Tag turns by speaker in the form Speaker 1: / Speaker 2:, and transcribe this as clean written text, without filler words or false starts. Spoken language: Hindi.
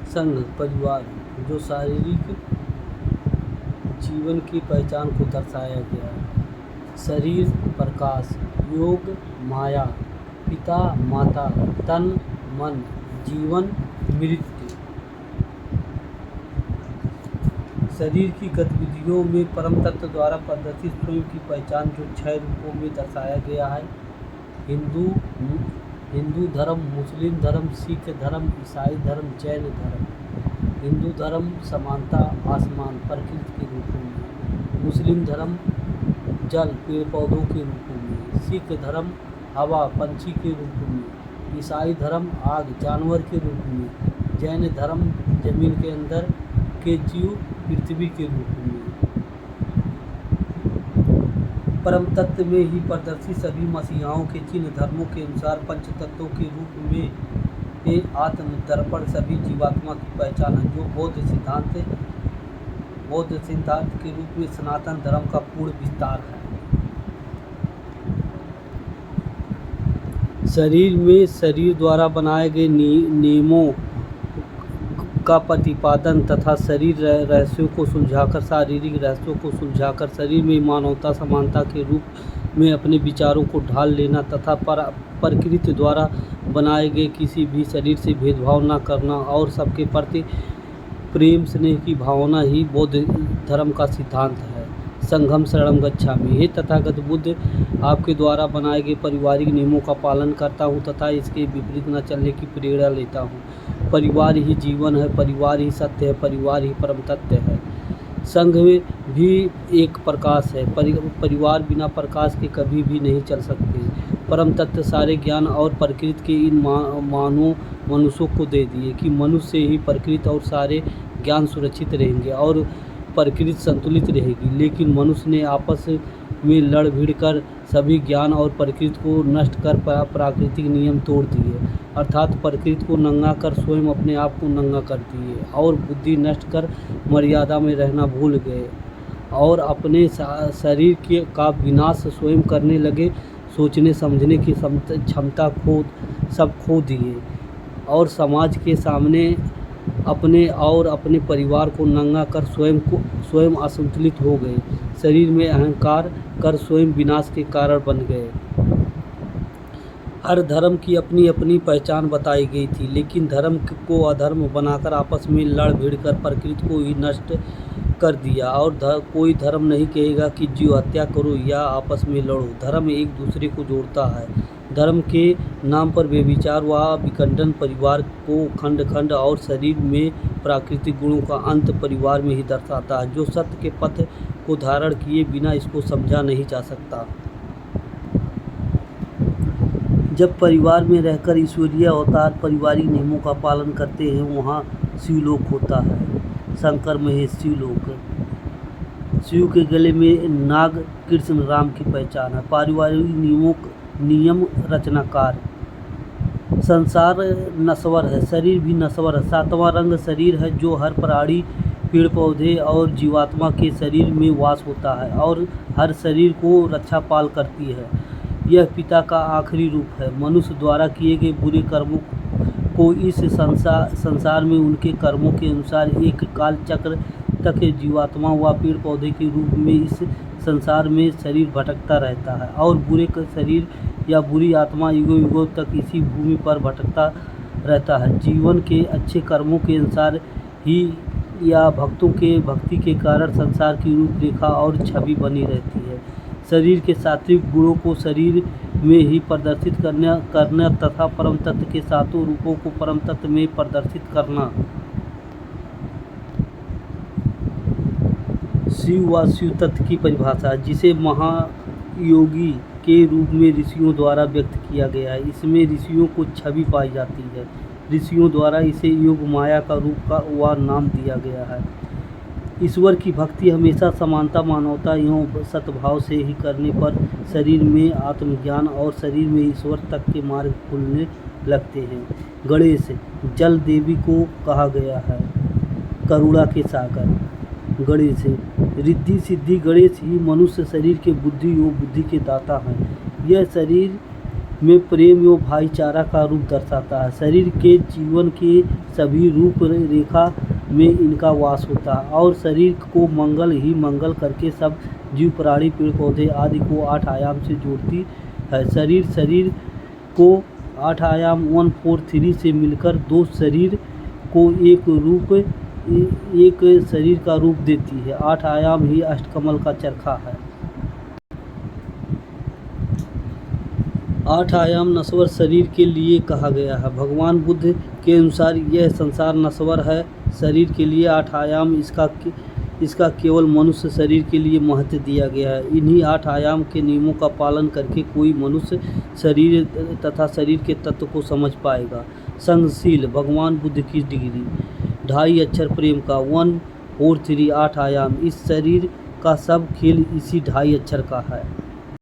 Speaker 1: संघ परिवार जो शारीरिक जीवन की पहचान को दर्शाया गया है। शरीर प्रकाश, योग माया, पिता माता, तन मन, जीवन मृत्यु। शरीर की गतिविधियों में परम तत्व द्वारा प्रदर्शित स्वयं की पहचान जो 6 रूपों में दर्शाया गया है। हिंदू धर्म, मुस्लिम धर्म, सिख धर्म, ईसाई धर्म, जैन धर्म। हिंदू धर्म समानता, आसमान, प्रकृति के रूपों में। मुस्लिम धर्म जल, पेड़ पौधों के रूपों में। सिख धर्म हवा, पंछी के रूप में। ईसाई धर्म आग, जानवर के रूप में। जैन धर्म जमीन के अंदर के जीव, पृथ्वी के रूप में। परम तत्व में ही प्रदर्शित सभी मसीहाओं के चिन्ह धर्मों के अनुसार पंच तत्वों के रूप में ये आत्म दर्पण सभी जीवात्मा की पहचान है, जो बौद्ध सिद्धांत के रूप में सनातन धर्म का पूर्ण विस्तार है। शरीर में शरीर द्वारा बनाए गए नियमों का प्रतिपादन तथा शरीर रहस्यों को सुलझाकर शारीरिक रहस्यों को सुलझाकर शरीर में मानवता समानता के रूप में अपने विचारों को ढाल लेना तथा प्रकृति द्वारा बनाए गए किसी भी शरीर से भेदभाव न करना और सबके प्रति प्रेम स्नेह की भावना ही बौद्ध धर्म का सिद्धांत है। संघम शरणम गच्छामि। हे तथागत बुद्ध, आपके द्वारा बनाए गए पारिवारिक नियमों का पालन करता हूँ तथा इसके विपरीत न चलने की प्रेरणा लेता हूँ। परिवार ही जीवन है, परिवार ही सत्य है, परिवार ही परम तत्व है। संघ में भी एक प्रकाश है, परिवार बिना प्रकाश के कभी भी नहीं चल सकते। परम तत्व सारे ज्ञान और प्रकृति के इन मनुष्यों को दे दिए कि मनुष्य से ही प्रकृति और सारे ज्ञान सुरक्षित रहेंगे और प्रकृति संतुलित रहेगी। लेकिन मनुष्य ने आपस में लड़ भिड़ कर सभी ज्ञान और प्रकृति को नष्ट कर प्राकृतिक नियम तोड़ दिए, अर्थात प्रकृति को नंगा कर स्वयं अपने आप को नंगा कर दिए और बुद्धि नष्ट कर मर्यादा में रहना भूल गए और अपने शरीर का विनाश स्वयं करने लगे। सोचने समझने की क्षमता खो दिए और समाज के सामने अपने और अपने परिवार को नंगा कर स्वयं असंतुलित हो गए। शरीर में अहंकार कर स्वयं विनाश के कारण बन गए। हर धर्म की अपनी अपनी पहचान बताई गई थी, लेकिन धर्म को अधर्म बनाकर आपस में लड़ भिड़ कर प्रकृति को ही नष्ट कर दिया। और कोई धर्म नहीं कहेगा कि जीव हत्या करो या आपस में लड़ो। धर्म एक दूसरे को जोड़ता है। धर्म के नाम पर व्यभिचार व विखंडन परिवार को खंड खंड और शरीर में प्राकृतिक गुणों का अंत परिवार में ही दर्शाता है, जो सत्य के पथ को धारण किए बिना इसको समझा नहीं जा सकता। जब परिवार में रहकर ईश्वरीय अवतार पारिवारिक नियमों का पालन करते हैं, वहाँ शिवलोक होता है। शंकर महेश शिवलोक। शिव के गले में नाग कृष्ण राम की पहचान है। पारिवारिक नियम रचनाकार। संसार नश्वर है, शरीर भी नश्वर है। 7वां रंग शरीर है, जो हर प्राणी पेड़ पौधे और जीवात्मा के शरीर में वास होता है और हर शरीर को रक्षा पाल करती है। यह पिता का आखिरी रूप है। मनुष्य द्वारा किए गए बुरे कर्मों को इस संसार में उनके कर्मों के अनुसार एक काल चक्र तक जीवात्मा व पेड़ पौधे के रूप में इस संसार में शरीर भटकता रहता है और बुरे शरीर या बुरी आत्मा युगों युगों तक इसी भूमि पर भटकता रहता है। जीवन के अच्छे कर्मों के अनुसार ही या भक्तों के भक्ति के कारण संसार की रूपरेखा और छवि बनी रहती है। शरीर के सात्विक गुणों को शरीर में ही प्रदर्शित करना तथा परम तत्व के सातों रूपों को परम तत्व में प्रदर्शित करना। शिव व शिव तत्व की परिभाषा, जिसे महायोगी के रूप में ऋषियों द्वारा व्यक्त किया गया है। इसमें ऋषियों को छवि पाई जाती है। ऋषियों द्वारा इसे योग माया का रूप व नाम दिया गया है। ईश्वर की भक्ति हमेशा समानता, मानवता एवं सद्भाव से ही करने पर शरीर में आत्मज्ञान और शरीर में ईश्वर तक के मार्ग खुलने लगते हैं। गणेश जल देवी को कहा गया है। करुणा के सागर गणेश रिद्धि सिद्धि गणेश ही मनुष्य शरीर के बुद्धि व बुद्धि के दाता हैं। यह शरीर में प्रेम एवं भाईचारा का रूप दर्शाता है। शरीर के जीवन के सभी रूप रेखा में इनका वास होता है और शरीर को मंगल ही मंगल करके सब जीव प्राणी पेड़ पौधे आदि को 8 आयाम से जोड़ती है। शरीर को 8 आयाम 143 से मिलकर 2 शरीर को एक शरीर का रूप देती है। 8 आयाम ही अष्टकमल का चरखा है। 8 आयाम नश्वर शरीर के लिए कहा गया है। भगवान बुद्ध के अनुसार यह संसार नश्वर है। शरीर के लिए 8 आयाम इसका केवल मनुष्य शरीर के लिए महत्व दिया गया है। इन्हीं 8 आयाम के नियमों का पालन करके कोई मनुष्य शरीर तथा शरीर के तत्व को समझ पाएगा। संगशील भगवान बुद्ध की डिग्री 2.5 अक्षर प्रेम का 143 8 आयाम। इस शरीर का सब खेल इसी 2.5 अक्षर का है।